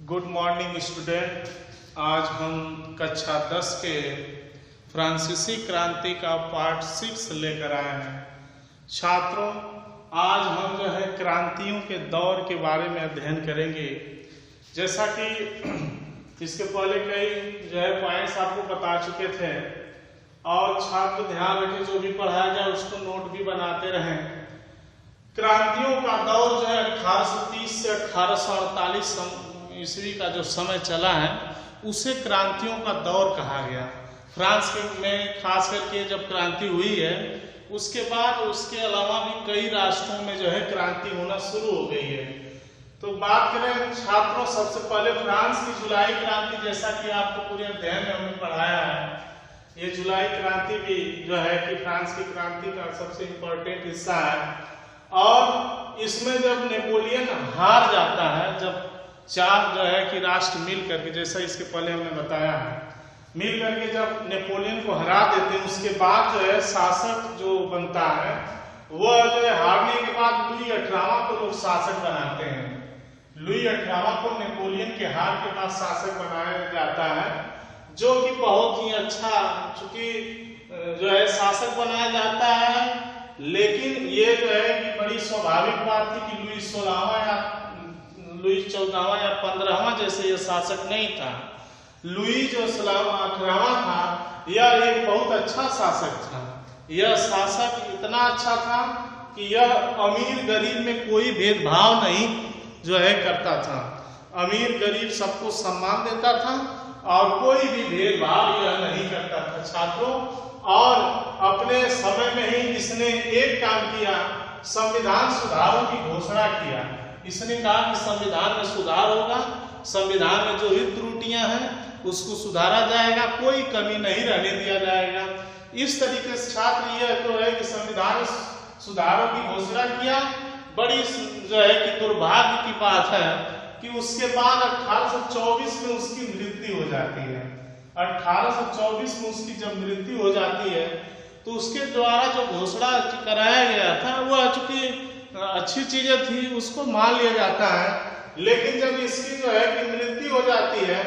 Good morning student. आज हम कक्षा 10 के फ्रांसीसी क्रांति का पार्ट 6 लेकर आए हैं। छात्रों, आज हम जो है क्रांतियों के दौर के बारे में अध्ययन करेंगे। जैसा कि इसके पहले कई जो है पॉइंट्स आपको बता चुके थे, और छात्र ध्यान रखें जो भी पढ़ाया जाए उसको नोट भी बनाते रहें। क्रांतियों का दौर जो है 1830 से 1848 ईस्वी का जो समय चला है उसे क्रांतियों का दौर कहा गया। फ्रांस में खास करके जब क्रांति हुई है उसके बाद उसके अलावा भी कई राष्ट्रों में जो है क्रांति होना शुरू हो गई है। तो बात करें छात्रों, सबसे पहले फ्रांस की जुलाई क्रांति, जैसा कि आपको पूरे अध्ययन में हमने पढ़ाया है। ये जुलाई क्रांति भी जो है कि फ्रांस की क्रांति का सबसे इम्पोर्टेंट हिस्सा है। और इसमें जब नेपोलियन हार जाता है, जब चार जो है कि राष्ट्र मिल करके, जैसा इसके पहले हमने बताया है, मिल करके जब नेपोलियन को हरा देते हैं, उसके बाद जो है शासक जो बनता है वह जो है हारने के बाद लुई 18वां को लोग शासक बनाते हैं। लुई 18वां को नेपोलियन के हार के बाद शासक बनाया जाता है, जो कि बहुत ही अच्छा, चूंकि जो है शासक बनाया जाता है। लेकिन ये जो है कि बड़ी स्वाभाविक बात थी कि लुई 16वां या लुई 14वां या 15वां जैसे ये शासक नहीं था। लुई जो 18वां था यह एक बहुत अच्छा शासक था। यह शासक इतना अच्छा था कि यह अमीर गरीब में कोई भेदभाव नहीं जो है करता था। अमीर गरीब सबको सम्मान देता था और कोई भी भेदभाव यह नहीं करता था छात्रों। और अपने समय में ही इसने एक काम किया, संविधान सुधारों की घोषणा किया। इसने कहा कि संविधान में सुधार होगा, संविधान में जो भी त्रुटियां हैं उसको सुधारा जाएगा, कोई कमी नहीं रहने दिया जाएगा। इस तरीके से छात्र यह तो है कि संविधान सुधारों की घोषणा किया। बड़ी जो है कि दुर्भाग्य की बात है कि उसके बाद 1824 में उसकी मृत्यु हो जाती है। 1824 में उसकी जब मृत्यु हो जाती है तो उसके द्वारा जो घोषणा कराया गया था वह चूंकि अच्छी चीजें थी उसको मान लिया जाता है। लेकिन जब इसकी जो है कि मृत्यु हो जाती है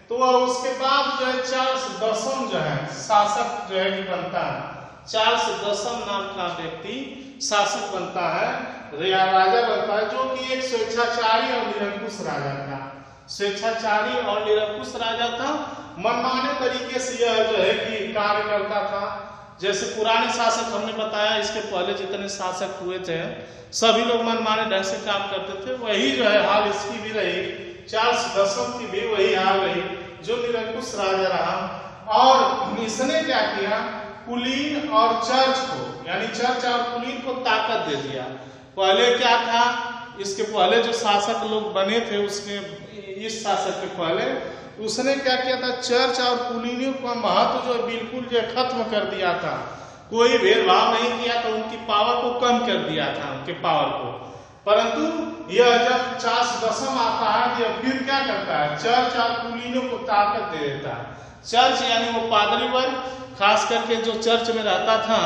तो वह उसके बाद जो है चार्ल्स दसम जो है शासक जो है कि बनता है। चार्ल्स दसम नाम का व्यक्ति शासक बनता है, राजा बनता है, जो कि एक स्वेच्छाचारी और निरंकुश राजा था। स्वेच्छाचारी और निरंकुश राजा था। मनमाने तरीके से यह जो है कि कार्य करता था। जैसे पुराने शासक हमने बताया, इसके पहले जितने शासक हुए थे सभी लोग मनमाने ढंग से काम करते थे। वही जो है हाल इसकी भी रही, चार्ल्स दसम की भी वही हाल रही, जो निरंकुश राजा रहा। और इसने क्या किया, कुलीन और चर्च को, यानी चर्च और कुलीन को ताकत दे दिया। पहले क्या था, इसके पहले जो शासक लोग बने थे उसने, इस शासक के पहले उसने क्या किया था, चर्च और कुलीनियों का महत्व जो बिल्कुल जो खत्म कर दिया था। कोई भेदभाव नहीं किया था, उनकी पावर को कम कर दिया था, उनके पावर को। परंतु यह जब चार्ल्स दसम आता है यह फिर क्या करता है, चर्च और कुलीनियों को ताकत दे देता है। चर्च यानी वो पादरी वर्ग, खास करके जो चर्च में रहता था,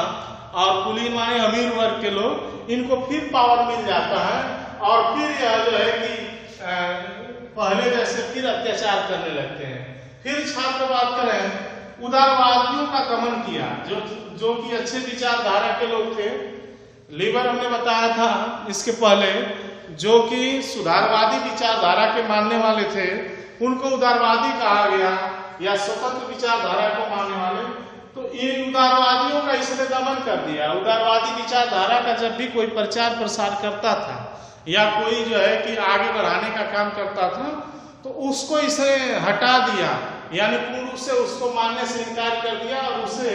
और कुलीन माने अमीर वर्ग के लोग, इनको फिर पावर मिल जाता है। और फिर यह जो है कि पहले जैसे फिर अत्याचार करने लगते हैं। फिर छात्र बात करें, उदारवादियों का दमन किया, जो कि अच्छे विचारधारा के लोग थे। लीबर हमने बताया था इसके पहले, जो कि सुधारवादी विचारधारा के मानने वाले थे, उनको उदारवादी कहा गया, या स्वतंत्र विचारधारा को मानने वाले। तो इन उदारवादियों का इसने दमन कर दिया। उदारवादी विचारधारा का जब भी कोई प्रचार प्रसार करता था या कोई जो है कि आगे बढ़ाने का काम करता था तो उसको इसने हटा दिया, यानी पूर्ण रूप से उसको मानने से इनकार कर दिया। और उसे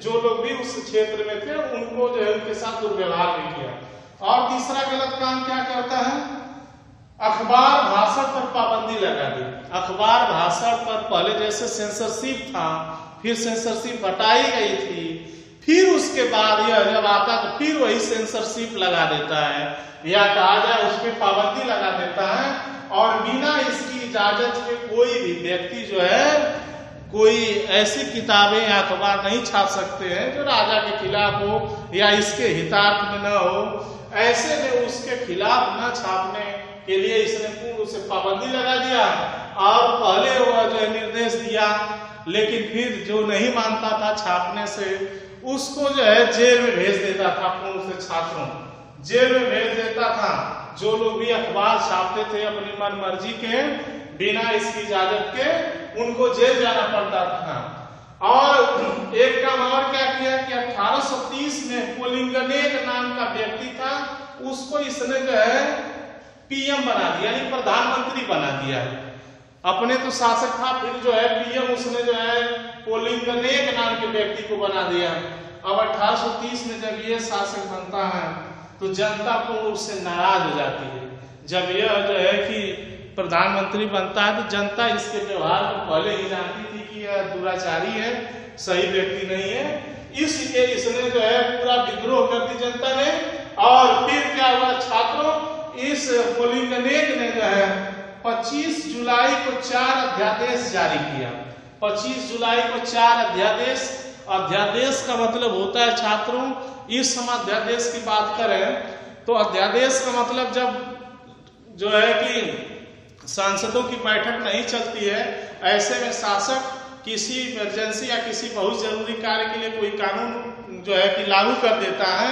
जो लोग भी उस क्षेत्र में थे उनको जो है उनके साथ दुर्व्यवहार भी किया। और तीसरा गलत काम क्या करता है, अखबार भाषण पर पाबंदी लगा दी। अखबार भाषण पर पहले जैसे सेंसरशिप था, फिर सेंसरशिप हटाई गई थी। फिर उसके बाद यह जब आता तो फिर वही सेंसरशिप लगा देता है, या कहा जाए उस पर पाबंदी लगा देता है। और बिना इसकी इजाजत के कोई भी व्यक्ति जो है कोई ऐसी किताबें या अखबार नहीं छाप सकते हैं जो राजा के खिलाफ हो या इसके हितार्थ में न हो। ऐसे में उसके खिलाफ न छापने के लिए इसने पूर्ण रूप से पाबंदी लगा दिया और पहले वह जो है निर्देश दिया, लेकिन फिर जो नहीं मानता था छापने से उसको जो है जेल में भेज देता था। पूर्ण रूप से छात्रों जेल में भेज देता था। जो लोग भी अखबार छापते थे अपनी मन मर्जी के बिना इसकी इजाजत के, उनको जेल जाना पड़ता था। और एक काम और क्या किया कि 1830 में पोलिंगनेक नाम का व्यक्ति था, उसको इसने जो है पीएम बना दिया, यानी प्रधानमंत्री बना दिया। अपने तो शासक था, फिर जो है पीएम उसने जो है पोलिंगनेक नाम के व्यक्ति को बना दिया। अब 1830 में जब ये शासक बनता है तो जनता पूर्ण रूप से नाराज हो जाती है। जब यह जो है कि प्रधानमंत्री बनता है तो जनता इसके व्यवहार को पहले ही जानती थी कि यह दुराचारी है, सही व्यक्ति नहीं है। इसलिए इसने जो है पूरा विद्रोह कर दी जनता ने। और फिर क्या हुआ छात्रों, इस पोलिंगनेक ने जो है 25 जुलाई को 4 अध्यादेश जारी किया। 25 जुलाई को 4 अध्यादेश। अध्यादेश का मतलब होता है छात्रों, इस समय अध्यादेश की बात करें तो अध्यादेश का मतलब जब जो है कि सांसदों की बैठक नहीं चलती है, ऐसे में शासक किसी इमरजेंसी या किसी बहुत जरूरी कार्य के लिए कोई कानून जो है कि लागू कर देता है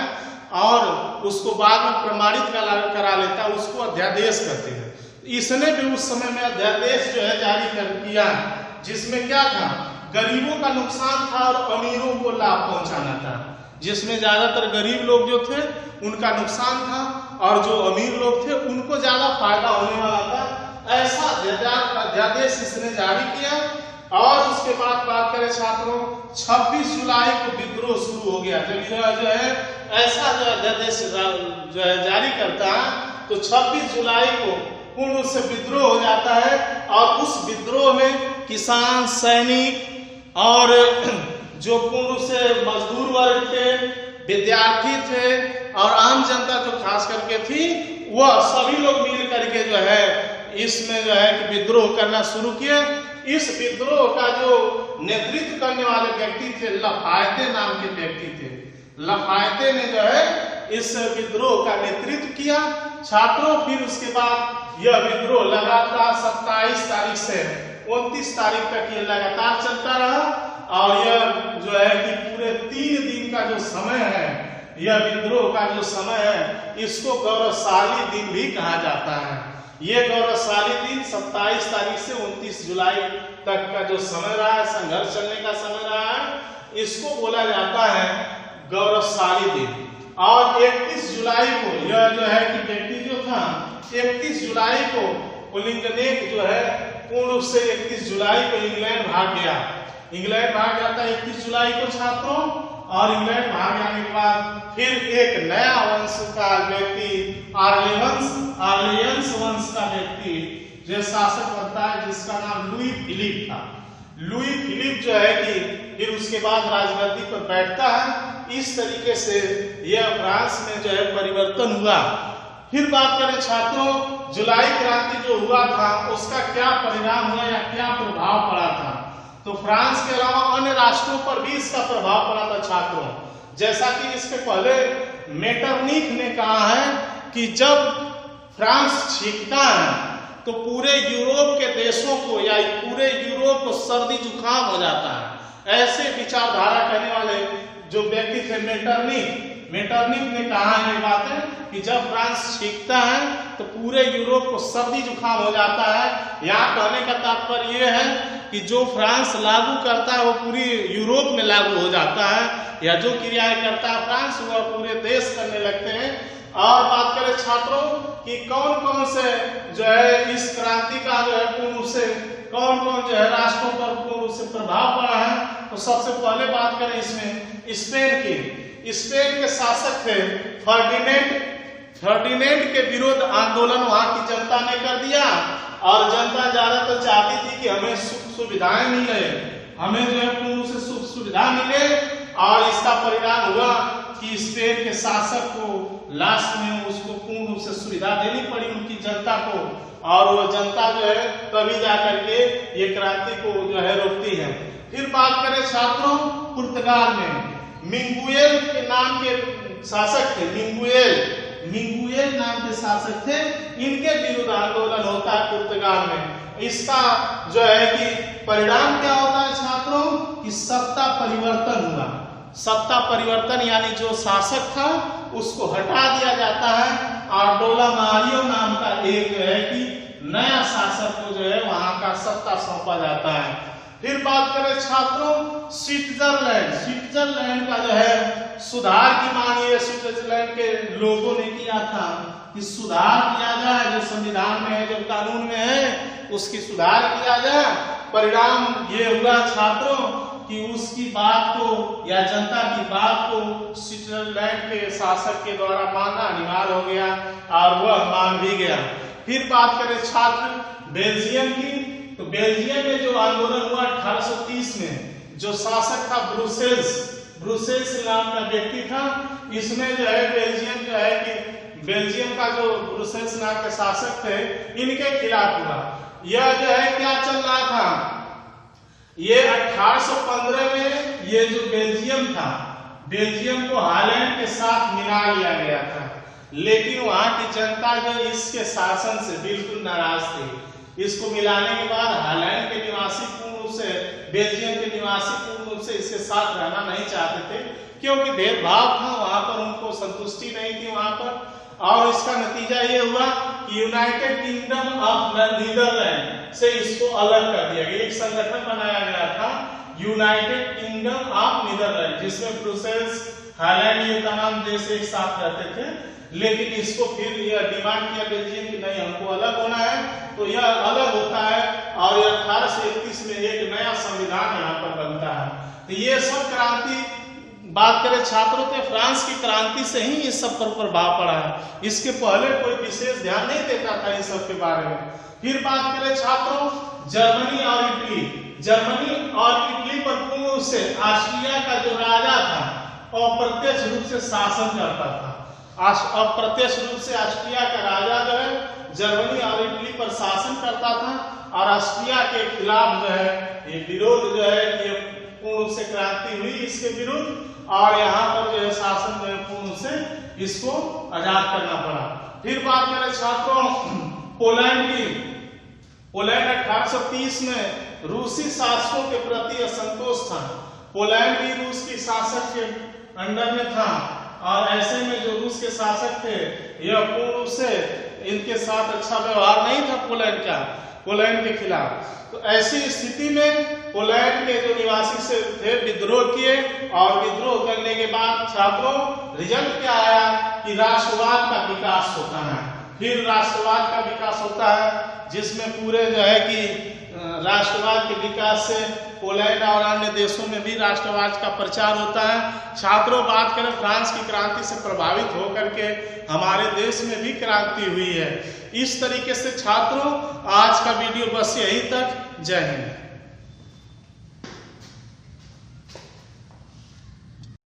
और उसको बाद में प्रमाणित करा लेता है, उसको अध्यादेश कहते हैं। इसने भी उस समय में अध्यादेश जो है जारी कर किया, जिसमें क्या था, गरीबों का नुकसान था और अमीरों को लाभ पहुंचाना था। जिसमें ज्यादातर गरीब लोग जो थे उनका नुकसान था और जो अमीर लोग थे उनको ज्यादा फायदा होने वाला था। ऐसा अध्यादेश इसने जारी किया। और उसके बाद बात करें छात्रों, 26 जुलाई को विद्रोह शुरू हो गया। जब यह जो है ऐसा जो अध्यादेश जो है जारी करता है तो 26 जुलाई को पूर्ण रूप से विद्रोह हो जाता है। और उस विद्रोह में किसान, सैनिक और जो पूर्ण रूप से मजदूर वर्ग थे, विद्यार्थी थे और आम जनता जो खास करके थी, वह सभी लोग मिल करके जो है इसमें जो है कि विद्रोह करना शुरू किया। इस विद्रोह का जो नेतृत्व करने वाले व्यक्ति थे, लफायते नाम के व्यक्ति थे। लफायते ने जो है इस विद्रोह का नेतृत्व किया छात्रों। फिर उसके बाद यह विद्रोह लगातार 27 तारीख से 29 तारीख तक ये लगातार चलता रहा। और यह जो है कि पूरे 3 दिन का जो समय है, यह विद्रोह का जो समय है, इसको गौरवशाली दिन भी कहा जाता है। ये गौरवशाली दिन 27 तारीख से 29 जुलाई तक का जो समय रहा है, संघर्ष चलने का समय रहा है, इसको बोला जाता है गौरवशाली दिन। और 31 जुलाई को यह जो है कि व्यक्ति जो था, 31 जुलाई को पोलिंगनेक जो है पूर्ण रूप से 31 जुलाई को इंग्लैंड भाग गया। इंग्लैंड भाग जाता है 31 जुलाई को छात्रों। और इंग्लैंड भाग जाने के बाद फिर एक नया वंश का व्यक्ति, आर्लियंस वंश का व्यक्ति जो शासक बनता है, जिसका नाम लुई फिलिप था। लुई फिलिप जो है कि फिर उसके बाद राजगद्दी पर बैठता है। इस तरीके से यह फ्रांस में जो है परिवर्तन हुआ। फिर बात करें छात्रों, जुलाई क्रांति जो हुआ था उसका क्या परिणाम हुआ या क्या प्रभाव पड़ा था, तो फ्रांस के अलावा अन्य राष्ट्रों पर भी इसका प्रभाव पड़ा था छात्रों। जैसा कि इसके पहले मेटरनिख ने कहा है कि जब फ्रांस छींकता है तो पूरे यूरोप के देशों को या पूरे यूरोप को सर्दी जुकाम हो जाता है। ऐसे विचारधारा कहने वाले जो व्यक्ति थे मेटरनिख ने कहा ये बातें कि जब फ्रांस छींकता है तो पूरे यूरोप को सर्दी जुकाम हो जाता है। यहाँ कहने का तात्पर्य ये है कि जो फ्रांस लागू करता है वो पूरी यूरोप में लागू हो जाता है, या जो क्रियाएं करता है फ्रांस वह पूरे देश करने लगते हैं। और बात करें छात्रों कि कौन कौन से जो है इस क्रांति का जो है पूर्ण रूप से कौन कौन जो है राष्ट्रों पर पूर्ण रूप से प्रभाव पड़ा है, तो सबसे पहले बात करें इसमें स्पेन की। स्पेन के शासक थे फर्डिनेंड के विरुद्ध आंदोलन वहां की जनता ने कर दिया। और जनता ज्यादातर चाहती थी कि हमें सुख सुविधाएं मिले, हमें जो है पूर्ण रूप से सुख सुविधा मिले। और इसका परिणाम हुआ कि स्पेन के शासक को लास्ट में उसको पूर्ण रूप से सुविधा देनी पड़ी उनकी जनता को। और वो जनता जो है तभी जाकर के ये क्रांति को जो है रोकती है। फिर बात करें छात्रों, पुर्तगाल में मिंगुएल के नाम के शासक थे। मिंगुएल मिंगुएल नाम के शासक थे, इनके विरुद्ध आंदोलन होता है पुर्तगाल में। इसका जो है कि परिणाम क्या होता है छात्रों कि सत्ता परिवर्तन हुआ। सत्ता परिवर्तन यानी जो शासक था उसको हटा दिया जाता है और डोला मारियो नाम का एक जो है कि नया शासक को जो है वहां का सत्ता सौंपा जाता है। फिर बात करें छात्रों स्विट्जरलैंड। स्विट्जरलैंड का जो है सुधार की मांग ये स्विट्जरलैंड के लोगों ने किया था कि सुधार किया जाए, जो संविधान में है, जो कानून में है, उसकी सुधार किया जाए। परिणाम ये हुआ छात्रों कि उसकी बात को या जनता की बात को स्विट्जरलैंड के शासक के द्वारा मानना अनिवार्य हो गया और वह मान भी गया। फिर बात करें छात्र बेल्जियम की, तो बेल्जियम में जो आंदोलन हुआ 1830 में, जो शासक था ब्रुसेल्स नाम का व्यक्ति था। इसमें जो है बेल्जियम जो है कि बेल्जियम का जो ब्रुसेल्स नाम के शासक थे इनके खिलाफ हुआ। यह जो है क्या चल रहा था, ये 1815 में ये जो बेल्जियम था, बेल्जियम को हालैंड के साथ मिला लिया गया था, लेकिन वहां की जनता जो इसके शासन से बिल्कुल नाराज थी। इसको मिलाने के बाद हालैंड के निवासी पूर्ण रूप से, बेल्जियम के निवासी पूर्ण रूप से इसके साथ रहना नहीं चाहते थे, क्योंकि भेदभाव था वहां पर, उनको संतुष्टि नहीं थी वहां पर। और इसका नतीजा ये हुआ कि यूनाइटेड किंगडम ऑफ नीदरलैंड से इसको अलग कर दिया गया। एक संगठन बनाया गया था यूनाइटेड किंगडम ऑफ नीदरलैंड, जिसमें ब्रुसेल्स, हालैंड, ये तमाम देश एक साथ रहते थे। लेकिन इसको फिर यह डिमांड किया बेल्जियम की नहीं, हमको अलग होना है, तो यह अलग होता है और 1831 में एक नया संविधान यहाँ पर बनता है। तो ये सब क्रांति बात करें छात्रों तो फ्रांस की क्रांति से ही इस सब पर प्रभाव पड़ा है। इसके पहले कोई विशेष ध्यान नहीं देता था इस सब के बारे में। फिर बात करें छात्रों जर्मनी और इटली। जर्मनी और इटली पर पूर्ण रूप से ऑस्ट्रिया का जो राजा था अप्रत्यक्ष रूप से शासन करता था। अप्रत्यक्ष रूप से ऑस्ट्रिया का राजा जो है जर्मनी और इटली पर शासन करता था और ऑस्ट्रिया के खिलाफ जो है ये विरोध जो है ये पूर्ण रूप से क्रांति हुई इसके विरुद्ध, और यहाँ पर जो है शासन जो है पूर्ण रूप से इसको आजाद करना पड़ा। फिर बात करें छात्रों पोलैंड की। पोलैंड 1830 में रूसी शासकों के प्रति असंतोष था। पोलैंड भी रूस की शासक के अंडर में था और ऐसे में जो रूस के शासक थे यह पूर्ण रूप से इनके साथ अच्छा व्यवहार नहीं था पोलैंड के खिलाफ। तो ऐसी स्थिति में पोलैंड के जो निवासी से थे विद्रोह किए और विद्रोह करने के बाद छात्रों रिजल्ट क्या आया कि राष्ट्रवाद का विकास होता है। फिर राष्ट्रवाद का विकास होता है जिसमें पूरे जो है कि राष्ट्रवाद के विकास से पोलैंड और अन्य देशों में भी राष्ट्रवाद का प्रचार होता है। छात्रों बात करें फ्रांस की क्रांति से प्रभावित होकर के हमारे देश में भी क्रांति हुई है। इस तरीके से छात्रों आज का वीडियो बस यहीं तक। जय हिंद।